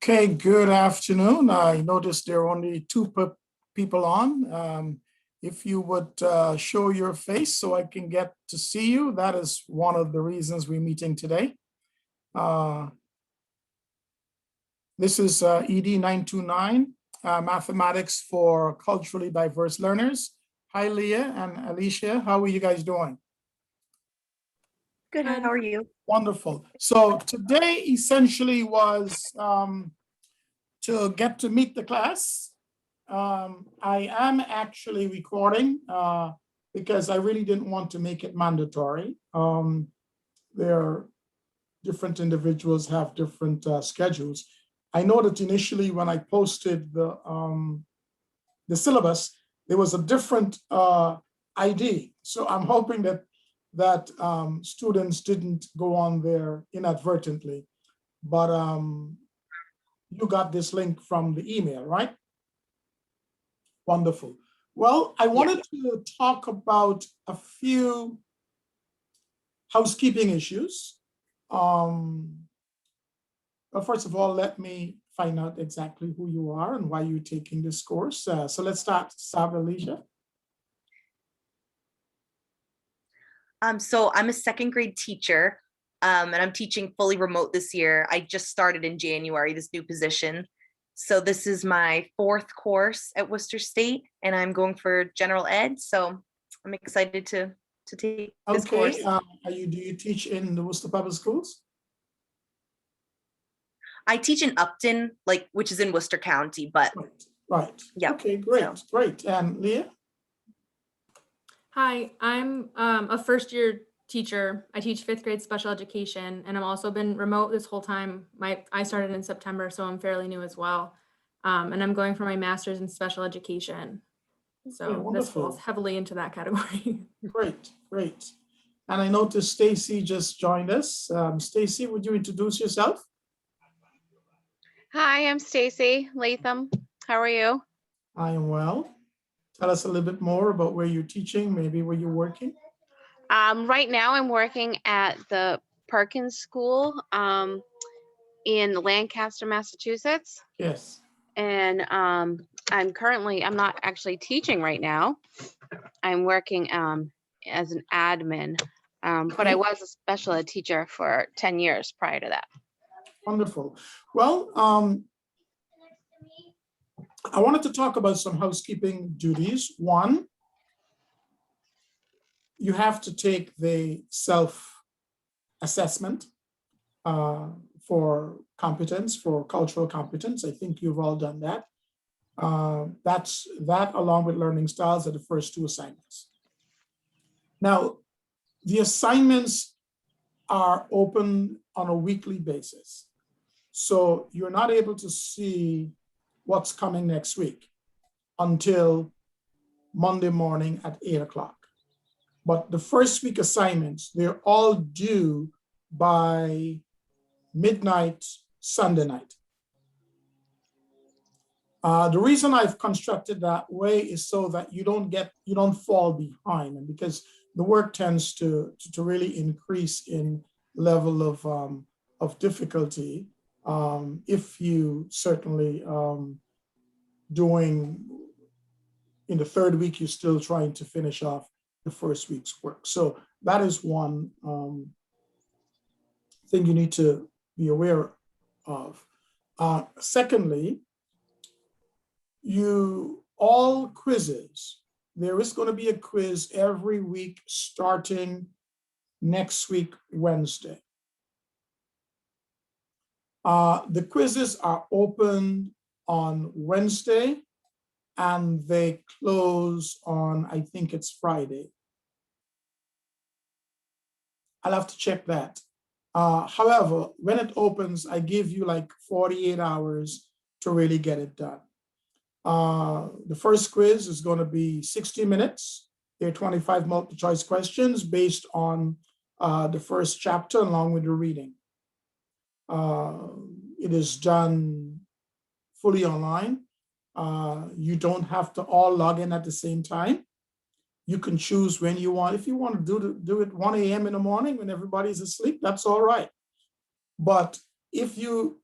Okay, good afternoon. I noticed there are only two people on. If you would show your face so I can get to see you, that is one of the reasons we're meeting today. This is ED 929, Mathematics for Culturally Diverse Learners. Hi, Leah and Alicia. How are you guys doing? Good, how are you? Wonderful. So today essentially was to get to meet the class. I am actually recording because I really didn't want to make it mandatory. There different individuals have different schedules. I know that initially when I posted the syllabus, there was a different ID. So I'm hoping that students didn't go on there inadvertently. But you got this link from the email, right? Wonderful. Well, I wanted to talk about a few housekeeping issues. But first of all, let me find out exactly who you are and why you're taking this course. So let's start, Alicia. So I'm a second grade teacher, and I'm teaching fully remote this year. I just started in January, this new position. So this is my fourth course at Worcester State, and I'm going for general ed. So I'm excited to take this course. Do you teach in the Worcester Public Schools? I teach in Upton, which is in Worcester County, but right. Yeah. Okay, great. And Leah? Hi, I'm a first year teacher. I teach fifth grade special education, and I've also been remote this whole time. I started in September, so I'm fairly new as well. And I'm going for my master's in special education. So this falls heavily into that category. Great. And I noticed Stacy just joined us. Stacy, would you introduce yourself? Hi, I'm Stacy Latham. How are you? I am well. Tell us a little bit more about where you're teaching, maybe where you're working. Right now I'm working at the Perkins School in Lancaster, Massachusetts. Yes. And I'm not actually teaching right now. I'm working as an admin, but I was a special ed teacher for 10 years prior to that. Wonderful. Well, I wanted to talk about some housekeeping duties. One, you have to take the self-assessment for competence, for cultural competence. I think you've all done that. That along with learning styles are the first two assignments. Now, the assignments are open on a weekly basis. So you're not able to see what's coming next week until Monday morning at 8 o'clock. But the first week assignments, they're all due by midnight Sunday night. The reason I've constructed that way is so that you don't fall behind, and because the work tends to really increase in level of difficulty if you certainly doing in the third week, you're still trying to finish off the first week's work. So that is one thing you need to be aware of. Secondly, all quizzes, there is going to be a quiz every week starting next week, Wednesday. The quizzes are open on Wednesday and they close on, I think it's Friday. I'll have to check that. However, when it opens, I give you like 48 hours to really get it done. The first quiz is going to be 60 minutes. There are 25 multiple choice questions based on the first chapter along with the reading. It is done fully online. You don't have to all log in at the same time. You can choose when you want. If you want to do it 1 a.m. in the morning when everybody's asleep, that's all right. But if you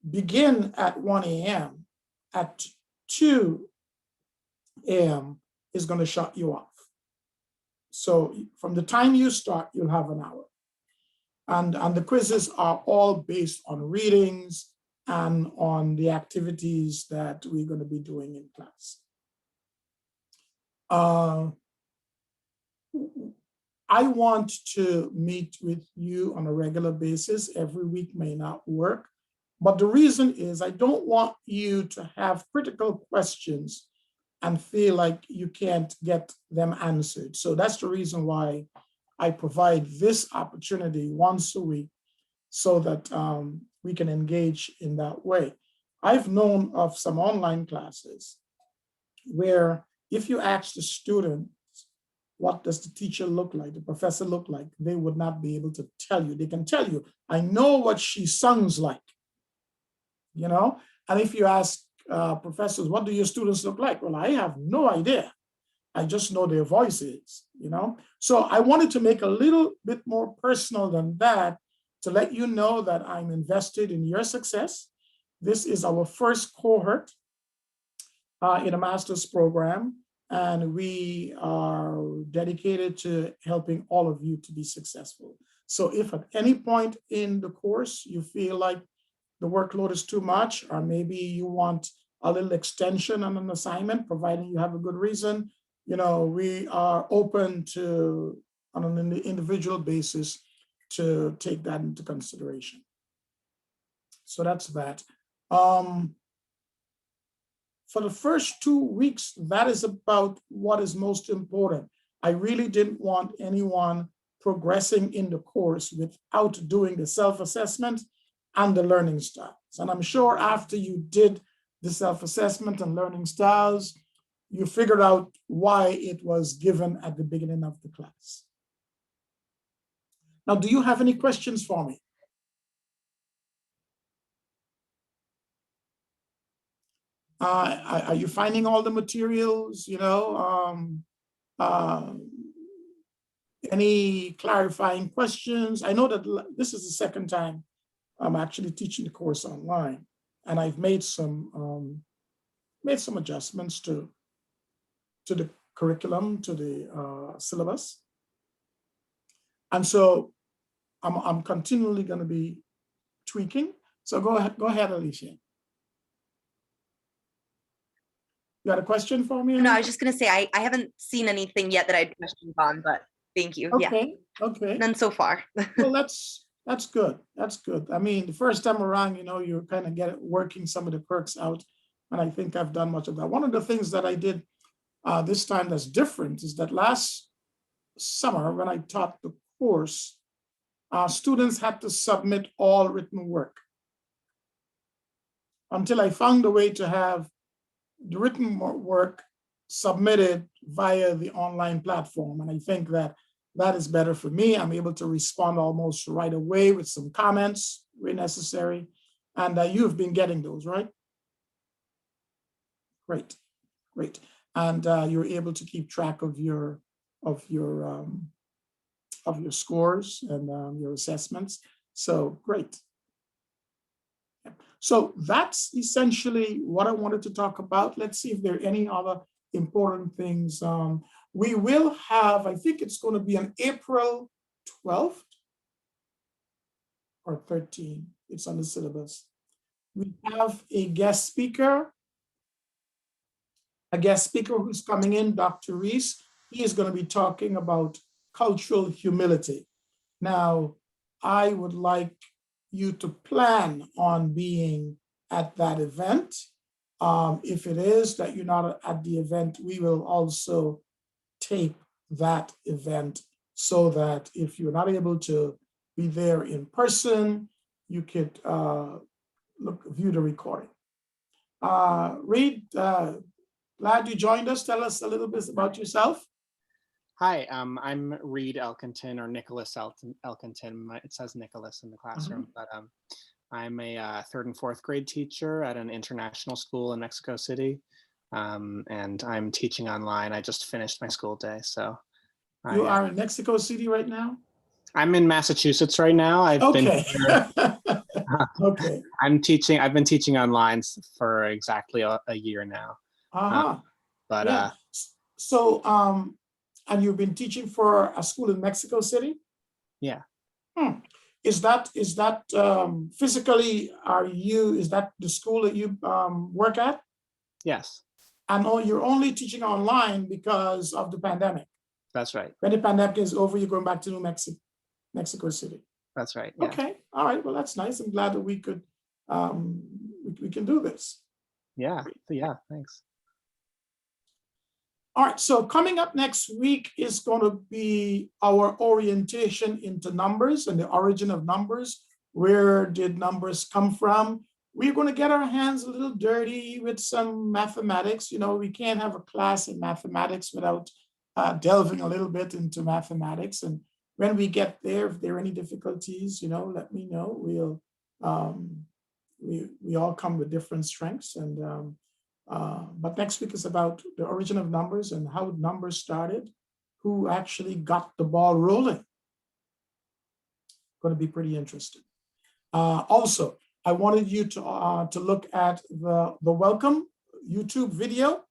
begin at 1 a.m., at 2 a.m. is going to shut you off. So from the time you start, you'll have an hour. And the quizzes are all based on readings and on the activities that we're going to be doing in class. I want to meet with you on a regular basis. Every week may not work, but the reason is I don't want you to have critical questions and feel like you can't get them answered. So that's the reason why I provide this opportunity once a week so that we can engage in that way. I've known of some online classes where if you ask the student, what does the teacher look like, the professor look like, they would not be able to tell you. They can tell you, I know what she sounds like, you know? And if you ask professors, what do your students look like? Well, I have no idea. I just know their voices, you know? So I wanted to make a little bit more personal than that to let you know that I'm invested in your success. This is our first cohort in a master's program, and we are dedicated to helping all of you to be successful. So if at any point in the course you feel like the workload is too much, or maybe you want a little extension on an assignment, providing you have a good reason, you know, we are open to, on an individual basis, to take that into consideration. So that's that. For the first 2 weeks, that is about what is most important. I really didn't want anyone progressing in the course without doing the self-assessment and the learning styles. And I'm sure after you did the self-assessment and learning styles, you figured out why it was given at the beginning of the class. Now, do you have any questions for me? Are you finding all the materials, you know? Any clarifying questions? I know that this is the second time I'm actually teaching the course online, and I've made some adjustments to the curriculum, to the syllabus. And so I'm continually going to be tweaking. So go ahead, Alicia. You got a question for me? No, I was just going to say, I haven't seen anything yet that I had questions on, but thank you. Okay, yeah. okay. None so far. Well, that's good. That's good. I mean, the first time around, you know, you kind of working some of the quirks out, and I think I've done much of that. One of the things that I did this time that's different is that last summer when I taught the course, students had to submit all written work until I found a way to have the written work submitted via the online platform. And I think that that is better for me. I'm able to respond almost right away with some comments where necessary. And you've been getting those, right? Great, great. And you're able to keep track of your scores and your assessments. So great. So that's essentially what I wanted to talk about. Let's see if there are any other important things. We will have, I think it's going to be on April 12th or 13th. It's on the syllabus. We have a guest speaker who's coming in, Dr. Reese. He is going to be talking about cultural humility. Now, I would like you to plan on being at that event. If it is that you're not at the event, we will also tape that event so that if you're not able to be there in person, you could view the recording. Reed, glad you joined us. Tell us a little bit about yourself. Hi, I'm Reed Elkinton, or Nicholas Elkinton. It says Nicholas in the classroom, but I'm a 3rd and 4th grade teacher at an international school in Mexico City, and I'm teaching online. I just finished my school day, so. You are in Mexico City right now? I'm in Massachusetts right now. I've been here. Okay. I've been teaching online for exactly a year now. Uh-huh. But Yeah. So, and you've been teaching for a school in Mexico City? yeah, Is that physically, is that the school that you work at? yes, And you're only teaching online because of the pandemic. that's right. When the pandemic is over, you're going back to Mexico City. That's right. Yeah. Okay, all right. Well, that's nice. I'm glad that we could we can do this. Yeah. Yeah. Thanks. All right, so coming up next week is going to be our orientation into numbers and the origin of numbers. Where did numbers come from? We're going to get our hands a little dirty with some mathematics. You know, we can't have a class in mathematics without delving a little bit into mathematics. And when we get there, if there are any difficulties, you know, let me know. We all come with different strengths, and but next week is about the origin of numbers and how numbers started, who actually got the ball rolling. Going to be pretty interesting. Also, I wanted you to look at the welcome YouTube video.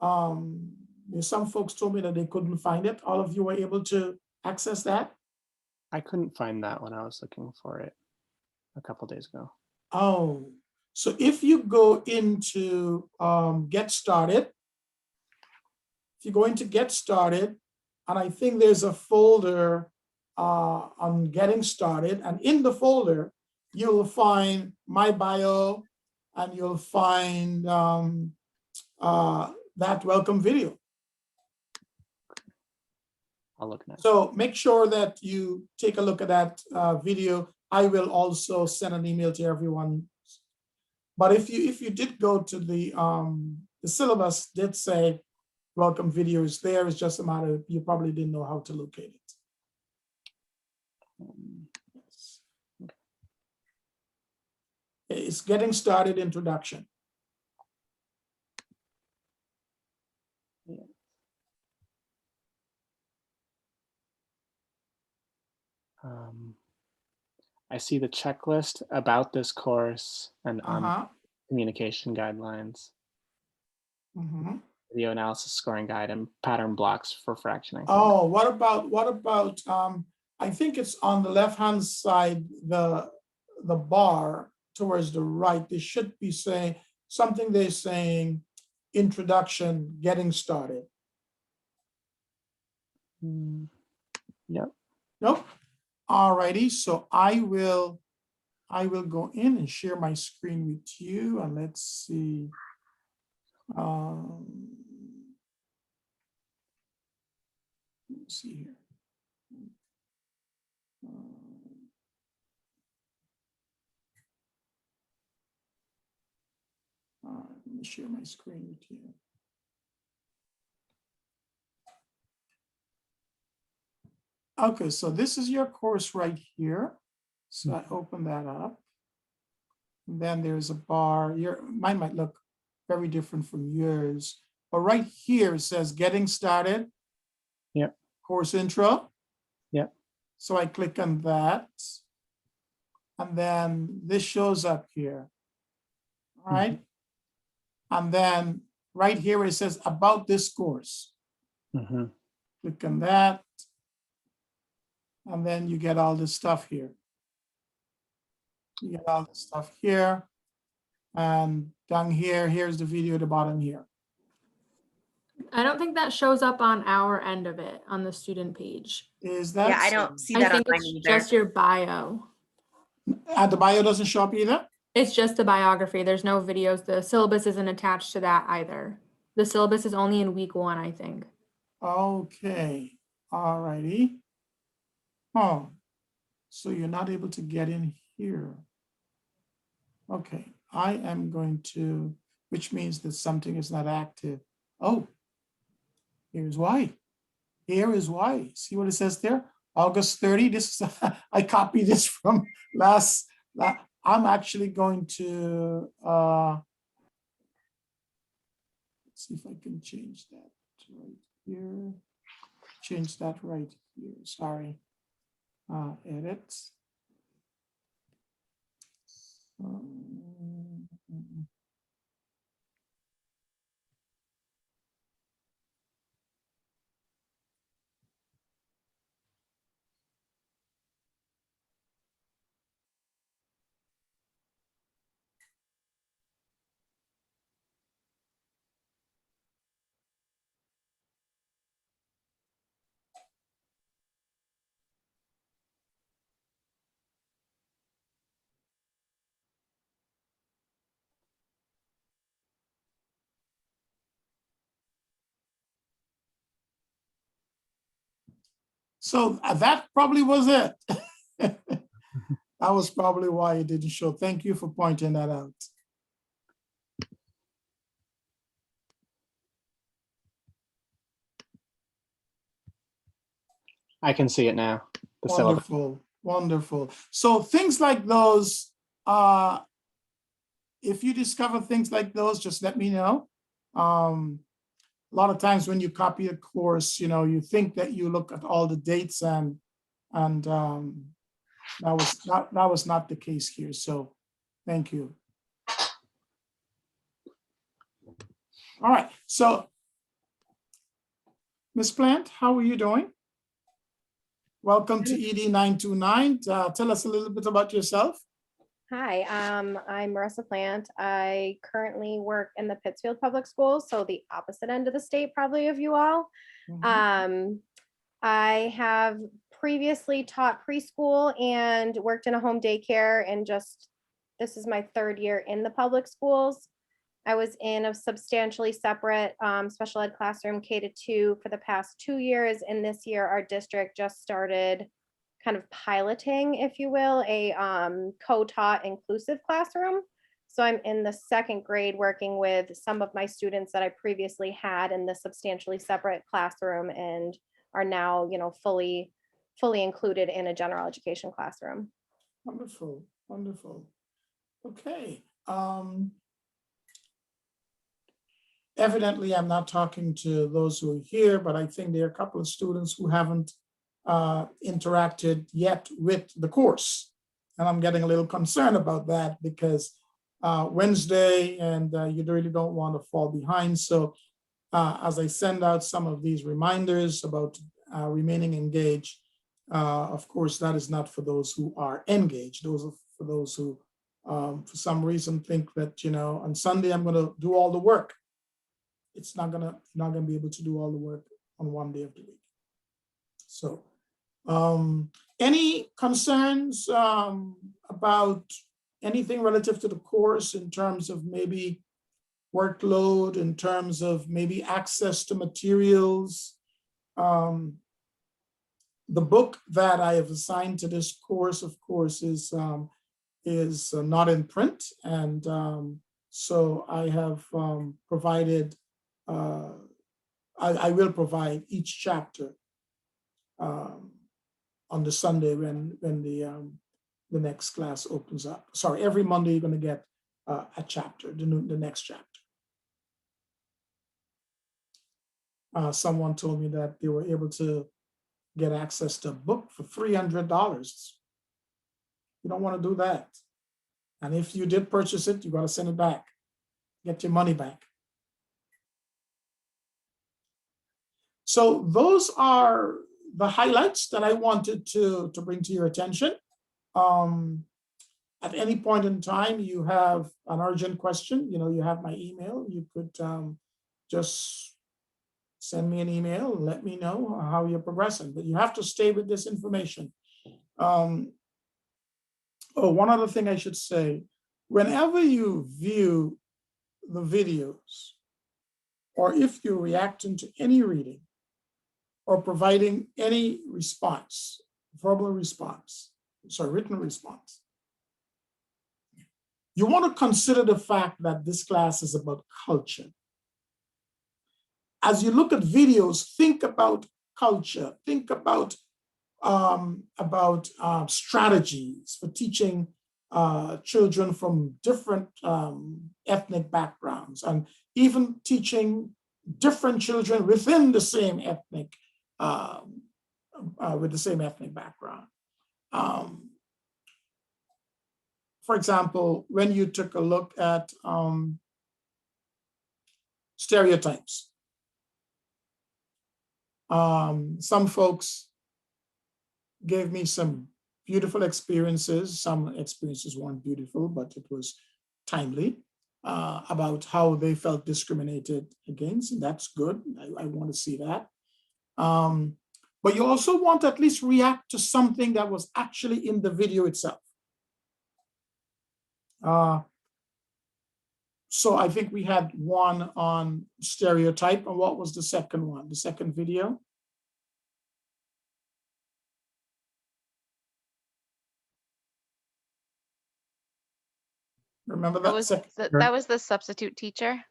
Some folks told me that they couldn't find it. All of you were able to access that? I couldn't find that when I was looking for it a couple days ago. Oh, so if you go into Get Started, if you go into Get Started, and I think there's a folder on Getting Started, and in the folder, you'll find my bio, and you'll find that welcome video. I'll look next. So make sure that you take a look at that video. I will also send an email to everyone. But if you did go to the syllabus did say welcome video is there. It's just a matter of you probably didn't know how to locate it. Yes. It's Getting Started introduction. Yeah. I see the checklist about this course and on communication guidelines, video analysis scoring guide, and pattern blocks for fractioning. Oh, what about I think it's on the left-hand side, the bar towards the right. They should be saying something. They're saying introduction, getting started. Yep. Nope. All righty. So I will go in and share my screen with you, and let's see. Let's see here. Let me share my screen with you. Okay, so this is your course right here. So I open that up. And then there's a bar. Mine might look very different from yours. But right here it says getting started. Yep. Course intro. Yep. So I click on that. And then this shows up here. All right. And then right here where it says about this course. Click on that. And then you get all this stuff here. You get all this stuff here. And down here, here's the video at the bottom here. I don't think that shows up on our end of it on the student page. Is that? Yeah, I don't see I that on think mine it's either. just your bio. The bio doesn't show up either? It's just the biography. There's no videos. The syllabus isn't attached to that either. The syllabus is only in week 1, I think. Okay, all righty. Oh, so you're not able to get in here. Okay, I am going to, which means that something is not active. Oh, here's why. Here is why. See what it says there? August 30. This is, I copied this from last. I'm actually going to, let's see if I can change that right here. Change that right here, sorry. Edit. So that probably was it. That was probably why it didn't show. Thank you for pointing that out. I can see it now. The syllabus. Wonderful, wonderful. So things like those, if you discover things like those, just let me know. A lot of times when you copy a course, you know, you think that you look at all the dates and that was not the case here. So thank you. All right. So Ms. Plant, how are you doing? Welcome to ED 929. Tell us a little bit about yourself. Hi, I'm Marissa Plant. I currently work in the Pittsfield Public Schools, so the opposite end of the state probably of you all. I have previously taught preschool and worked in a home daycare, and this is my 3rd year in the public schools. I was in a substantially separate special ed classroom K-2 for the past 2 years, and this year our district just started kind of piloting, if you will, a co-taught inclusive classroom. So I'm in the 2nd grade working with some of my students that I previously had in the substantially separate classroom and are now, you know, fully included in a general education classroom. Wonderful, wonderful. Okay. Evidently, I'm not talking to those who are here, but I think there are a couple of students who haven't interacted yet with the course. And I'm getting a little concerned about that because Wednesday and you really don't want to fall behind. So as I send out some of these reminders about remaining engaged, of course, that is not for those who are engaged. Those are for those who, for some reason, think that, you know, on Sunday, I'm going to do all the work. It's not gonna be able to do all the work on one day of the week. So any concerns about anything relative to the course in terms of maybe workload, in terms of maybe access to materials? The book that I have assigned to this course, of course, is not in print. And so I have provided I will provide each chapter on the Sunday when the next class opens up. Sorry, every Monday you're going to get a chapter, the next chapter. Someone told me that they were able to get access to a book for $300. You don't want to do that. And if you did purchase it, you got to send it back, get your money back. So those are the highlights that I wanted to bring to your attention. At any point in time, you have an urgent question, you know, you have my email. You could just send me an email and let me know how you're progressing, but you have to stay with this information. Oh, one other thing I should say, whenever you view the videos, or if you're reacting to any reading, or providing any response, written response, you want to consider the fact that this class is about culture. As you look at videos, think about culture, think about strategies for teaching children from different ethnic backgrounds, and even teaching different children within the same ethnic with the same ethnic background. for example, when you took a look at stereotypes, some folks gave me some beautiful experiences. Some experiences weren't beautiful, but it was timely about how they felt discriminated against. And that's good. I want to see that. But you also want to at least react to something that was actually in the video itself. So I think we had one on stereotype. And what was the second one? The second video? Remember that? That was the substitute teacher.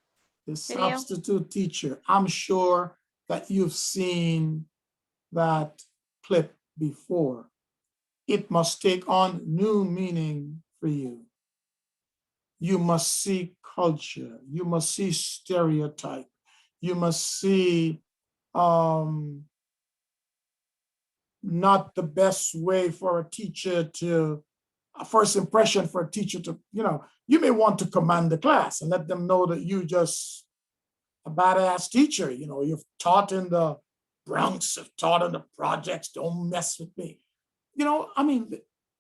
The video? substitute teacher. I'm sure that you've seen that clip before. It must take on new meaning for you. You must see culture. You must see stereotype. You must see not the best way for a teacher to, a first impression for a teacher to, you may want to command the class and let them know that you just a badass teacher. You've taught in the Bronx, you've taught in the projects, don't mess with me. I mean,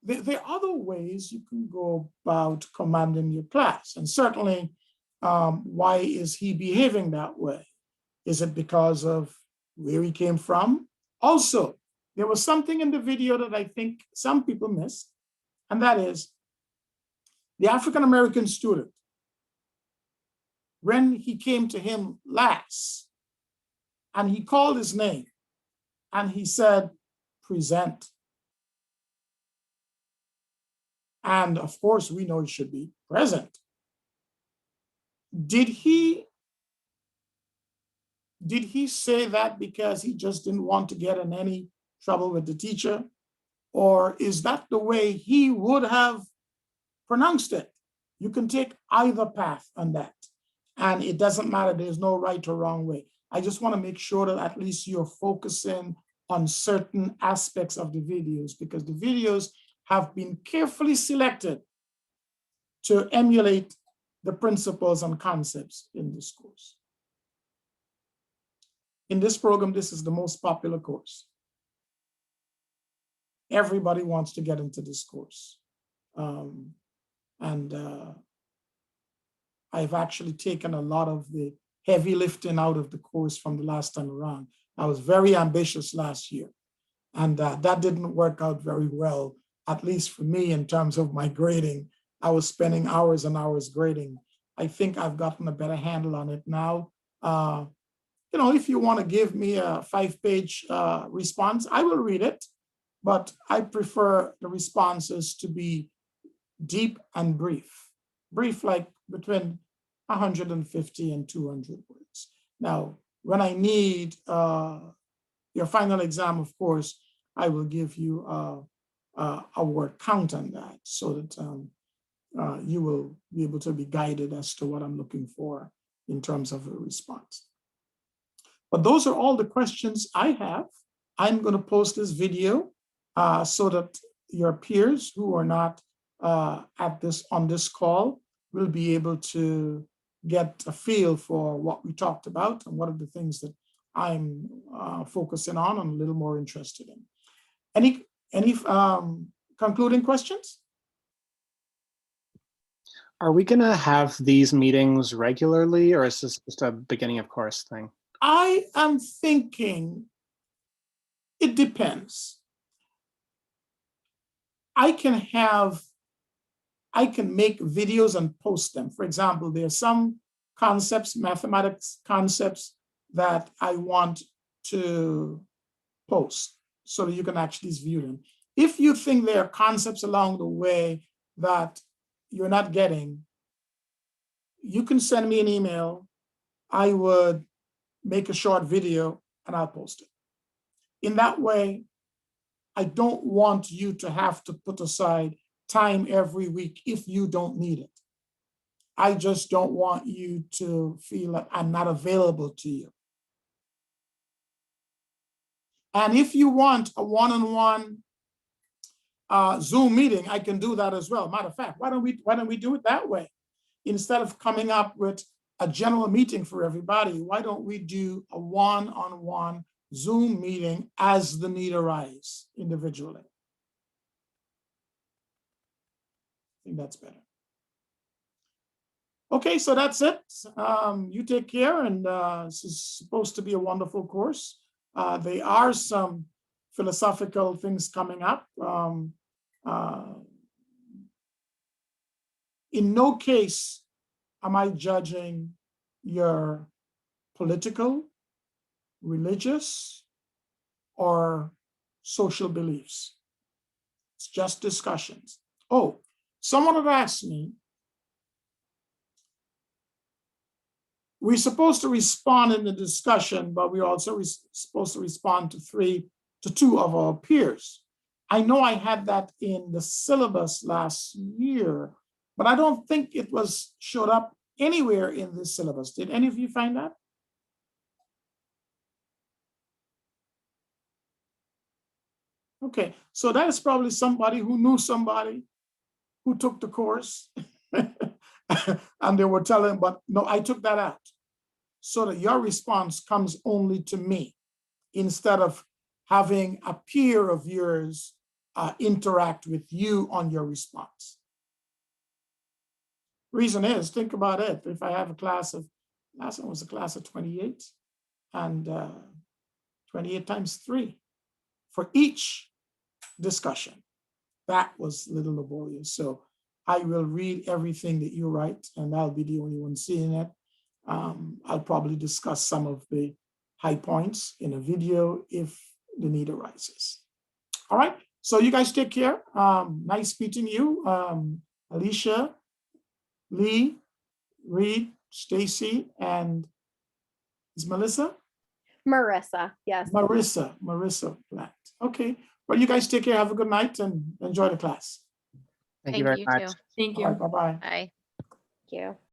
there are other ways you can go about commanding your class. And certainly, why is he behaving that way? Is it because of where he came from? Also, there was something in the video that I think some people missed, and that is the African-American student, when he came to him last, and he called his name, and he said, present. And of course, we know it should be present. Did he say that because he just didn't want to get in any trouble with the teacher? Or is that the way he would have pronounced it? You can take either path on that. And it doesn't matter, there's no right or wrong way. I just want to make sure that at least you're focusing on certain aspects of the videos, because the videos have been carefully selected to emulate the principles and concepts in this course. In this program, this is the most popular course. Everybody wants to get into this course. I've actually taken a lot of the heavy lifting out of the course from the last time around. I was very ambitious last year, and that didn't work out very well, at least for me in terms of my grading. I was spending hours and hours grading. I think I've gotten a better handle on it now. If you want to give me a 5-page response, I will read it, but I prefer the responses to be deep and brief. Brief, like between 150 and 200 words. Now, when I need your final exam, of course, I will give you a word count on that so that you will be able to be guided as to what I'm looking for in terms of a response. But those are all the questions I have. I'm going to post this video so that your peers who are not on this call will be able to get a feel for what we talked about and what are the things that I'm focusing on and a little more interested in. Any concluding questions? Are we going to have these meetings regularly, or is this just a beginning of course thing? I am thinking it depends. I can make videos and post them. For example, there are some concepts, mathematics concepts, that I want to post so that you can actually view them. If you think there are concepts along the way that you're not getting, you can send me an email. I would make a short video and I'll post it. In that way, I don't want you to have to put aside time every week if you don't need it. I just don't want you to feel like I'm not available to you. And if you want a one-on-one Zoom meeting, I can do that as well. Matter of fact, why don't we do it that way? Instead of coming up with a general meeting for everybody, why don't we do a one-on-one Zoom meeting as the need arises individually? I think that's better. Okay, so that's it. You take care, and this is supposed to be a wonderful course. There are some philosophical things coming up. In no case am I judging your political, religious, or social beliefs. It's just discussions. Oh, someone had asked me, we're supposed to respond in the discussion, but we're also supposed to respond to two of our peers. I know I had that in the syllabus last year, but I don't think it showed up anywhere in the syllabus. Did any of you find that? Okay, so that is probably somebody who knew somebody who took the course and they were telling, but no, I took that out so that your response comes only to me instead of having a peer of yours interact with you on your response. Reason is, think about it. If I have a class of, last one was a class of 28, and 28 times 3 for each discussion. That was a little laborious. So I will read everything that you write, and I'll be the only one seeing it. I'll probably discuss some of the high points in a video if the need arises. All right, so you guys take care. Nice meeting you. Alicia, Lee, Reed, Stacy, and is Melissa? Marissa, yes. Marissa Platt. Okay, well, you guys take care. Have a good night and enjoy the class. Thank you very much. too. Thank All you. right, bye-bye. Bye. Thank you.